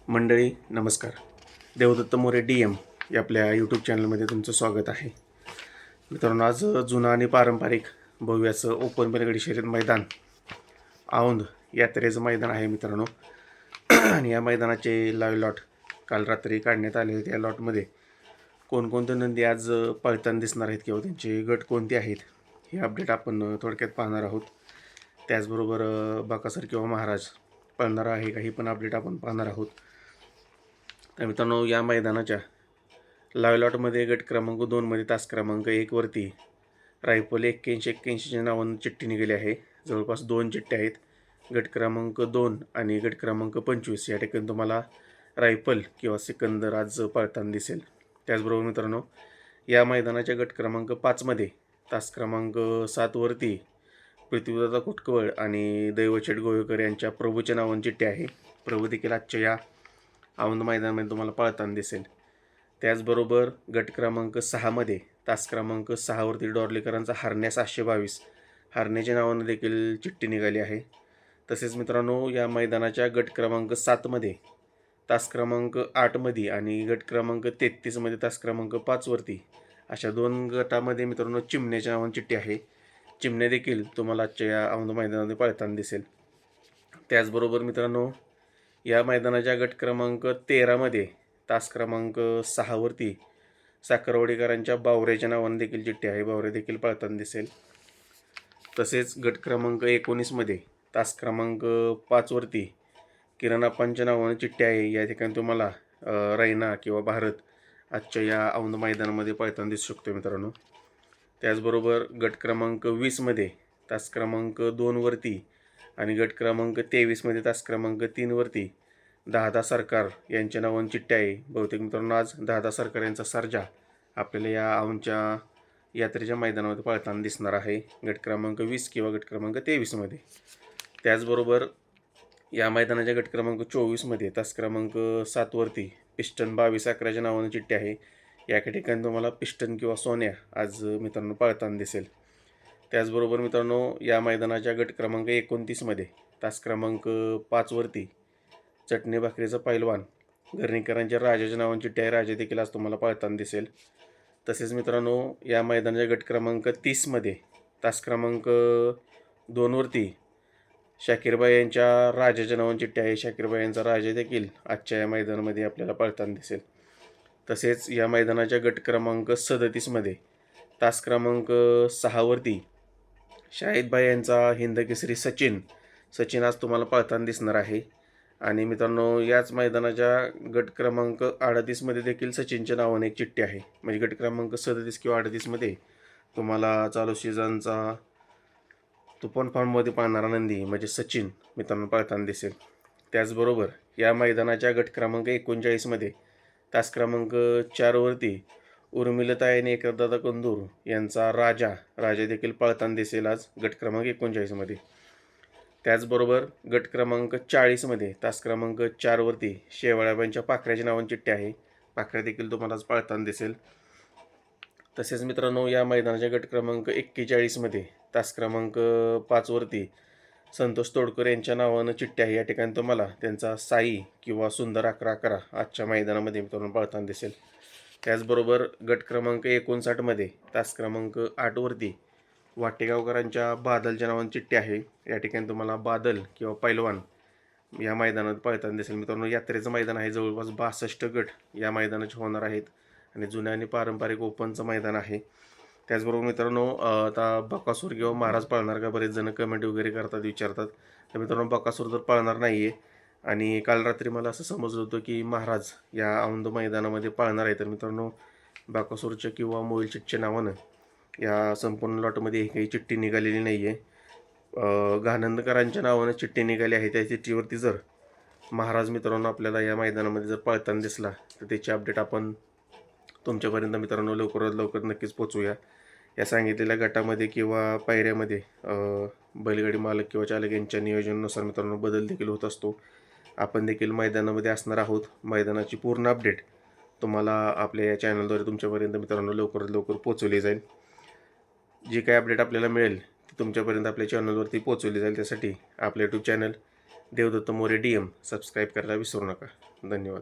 मंडळी नमस्कार. देवदत्त मोरे DM या आपल्या यूट्यूब चॅनलमध्ये तुमचं स्वागत आहे. मित्रांनो, आज जुनं आणि पारंपरिक भव्य असं ओपन बैलगाडी शर्यत मैदान औंध यात्रेचं मैदान आहे मित्रांनो. आणि या मैदानाचे लाईव्ह लॉट काल रात्री काढण्यात आले होते. या लॉटमध्ये कोणकोणते नंदी आज पळताना दिसणार आहेत किंवा त्यांचे गट कोणते आहेत हे अपडेट आपण थोडक्यात पाहणार आहोत. त्याचबरोबर बकासूर किंवा महाराज पळणार आहे का ही पण अपडेट आपण पाहणार आहोत. तर मित्रांनो, या मैदानाच्या लाईव्ह लॉटमध्ये गट क्रमांक 2मध्ये तास क्रमांक 1 वरती रायफल 81-81च्या नावानं चिठ्ठी निघाली आहे. जवळपास 2 चिठ्ठ्या आहेत. गट क्रमांक 2 आणि गट क्रमांक 25 या ठिकाणी तुम्हाला रायफल किंवा सिकंदर आज पळताना दिसेल. त्याचबरोबर मित्रांनो, या मैदानाच्या गट क्रमांक 5मध्ये तास क्रमांक 7 वरती पृथ्वीदादा कुटकवळ आणि दैवचेट गोवेकर यांच्या प्रभूच्या नावानं चिठ्ठी आहे. प्रभू देखील आजच्या या औंध मैदानामध्ये तुम्हाला पळताना दिसेल. त्याचबरोबर गट क्रमांक 6मध्ये तास क्रमांक 6 वरती डॉर्लेकरांचा हरण्या 722 हरण्याच्या नावानं देखील चिठ्ठी निघाली आहे. तसेच मित्रांनो, या मैदानाच्या गट क्रमांक 7मध्ये तास क्रमांक 8मध्ये आणि गट क्रमांक 33मध्ये तास क्रमांक 5 वरती अशा 2 गटामध्ये मित्रांनो चिमण्याच्या नावानं चिठ्ठी आहे. चिमण्या देखील तुम्हाला आजच्या या औंध मैदानामध्ये पळताना दिसेल. त्याचबरोबर मित्रांनो, या मैदानाच्या गट क्रमांक 13मध्ये तास क्रमांक 6 वरती साखरवाडीकरांच्या बावऱ्याच्या नावानं देखील चिठ्ठी आहे. बावरे देखील पळताना दिसेल. तसेच गट क्रमांक 19मध्ये तास क्रमांक 5 वरती किरणाप्पांच्या नावानं चिठ्ठी आहे. या ठिकाणी तुम्हाला रैना किंवा भारत आजच्या या औंध मैदानामध्ये पळताना दिसू शकतो मित्रांनो. त्याचबरोबर गट क्रमांक 20मध्ये तास क्रमांक 2 वरती आणि गट क्रमांक 23मध्ये तास क्रमांक 3 वरती दादा सरकार यांच्या नावानं चिठ्ठी आहे. बहुतेक मित्रांनो, आज दादा सरकार यांचा सर्जा आपल्याला या औंधच्या यात्रेच्या मैदानामध्ये पळताना दिसणार आहे गट क्रमांक 20 किंवा गट क्रमांक 23मध्ये. त्याचबरोबर या मैदानाच्या गट क्रमांक 24मध्ये तास क्रमांक 7 वरती पिस्टन 22-11च्या नावानं चिठ्ठी आहे. या ठिकाणी तुम्हाला पिस्टन किंवा सोन्या आज मित्रांनो पळताना दिसेल. त्याचबरोबर मित्रांनो, या मैदानाच्या गट क्रमांक 29मध्ये तास क्रमांक 5 वरती चटणी भाकरीचा पैलवान घरणीकरांच्या राजाच्या नावानं चिठ्ठी आहे. राजा देखील आज तुम्हाला पळताना दिसेल. तसेच मित्रांनो, या मैदानाच्या गट क्रमांक 30मध्ये तास क्रमांक 2 वरती शाकीरबाई यांच्या राजाच्या नावानं चिठ्ठी आहे. शाकीरबाई यांचा राजा देखील आजच्या या मैदानामध्ये आपल्याला पळताना दिसेल. तसेच या मैदानाच्या गट क्रमांक 37मध्ये तास क्रमांक 6 वरती शाहिदबाई यांचा हिंदकेसरी सचिन आज तुम्हाला पळताना दिसणार आहे. आणि मित्रांनो, याच मैदानाच्या गट क्रमांक 38मध्ये देखील सचिनच्या नावाने एक चिठ्ठी आहे. म्हणजे गट क्रमांक 37 किंवा 38मध्ये तुम्हाला चालू सीझनचा तुफान फॉर्ममध्ये पाहणारा नंदी म्हणजे सचिन मित्रांनो पळताना दिसेल. त्याचबरोबर या मैदानाच्या गट क्रमांक 39मध्ये तास क्रमांक 4 वरती उर्मिलताई आणि एकदादा कंदूर यांचा राजा देखील पळताना दिसेल आज गट क्रमांक 39मध्ये. त्याचबरोबर गट क्रमांक 40मध्ये तास क्रमांक 4 वरती शेवाळ्याबाईंच्या पाखऱ्याच्या नावानं चिठ्ठी आहे. पाखऱ्या देखील तुम्हाला आज पळताना दिसेल. तसेच मित्रांनो, या मैदानाच्या गट क्रमांक 41मध्ये तास क्रमांक 5 वरती संतोष तोडकर यांच्या नावानं चिठ्ठी आहे. या ठिकाणी तुम्हाला त्यांचा साई किंवा सुंदर 11-11 आजच्या मैदानामध्ये मित्रांनो पळताना दिसेल. त्याचबरोबर गट क्रमांक 59मध्ये तास क्रमांक 8 वरती वाटेगावकरांच्या बादलच्या नावानं चिठ्ठी आहे. या ठिकाणी तुम्हाला बादल किंवा पैलवान या मैदानात पळताना दिसेल. मित्रांनो, यात्रेचं मैदान आहे. जवळपास 62 गट या मैदानाचे होणार आहेत आणि जुन्या आणि पारंपरिक ओपनचं मैदान आहे. त्याचबरोबर मित्रांनो, आता बकासूर किंवा महाराज पळणार का बरेच जण कमेंट वगैरे करतात, विचारतात. तर मित्रांनो, बकासूर तर पळणार नाही आहे. आणि काल रात्री मला असं समजलं होतं की महाराज या औंध मैदानामध्ये पळणार आहे. तर मित्रांनो, बकासूरच्या किंवा मोहिल शेटच्या नावानं या संपूर्ण लॉटमध्ये काही चिठ्ठी निघालेली नाही आहे. गानंदकरांच्या नावानं चिठ्ठी निघाली आहे. त्या चिठ्ठीवरती जर महाराज मित्रांनो आपल्याला या मैदानामध्ये जर पळताना दिसला तर त्याची अपडेट आपण तुमच्यापर्यंत मित्रांनो लवकरात लवकर नक्कीच पोचवूया. या सांगितलेल्या गटामध्ये किंवा पायऱ्यामध्ये बैलगाडी मालक किंवा चालक यांच्या नियोजनानुसार मित्रांनो बदल देखील होत असतो. आपण देखील मैदानामध्ये असणार आहोत. मैदानाची पूर्ण अपडेट तुम्हाला आपल्या या चॅनलद्वारे तुमच्यापर्यंत मित्रांनो लवकरात लवकर पोचवली जाईल. जी काही अपडेट आपल्याला मिळेल ती तुमच्यापर्यंत आपल्या चॅनलवरती पोचवली जाईल. त्यासाठी आपलं YouTube channel Devdatt More DM subscribe करायला विसरू नका. धन्यवाद.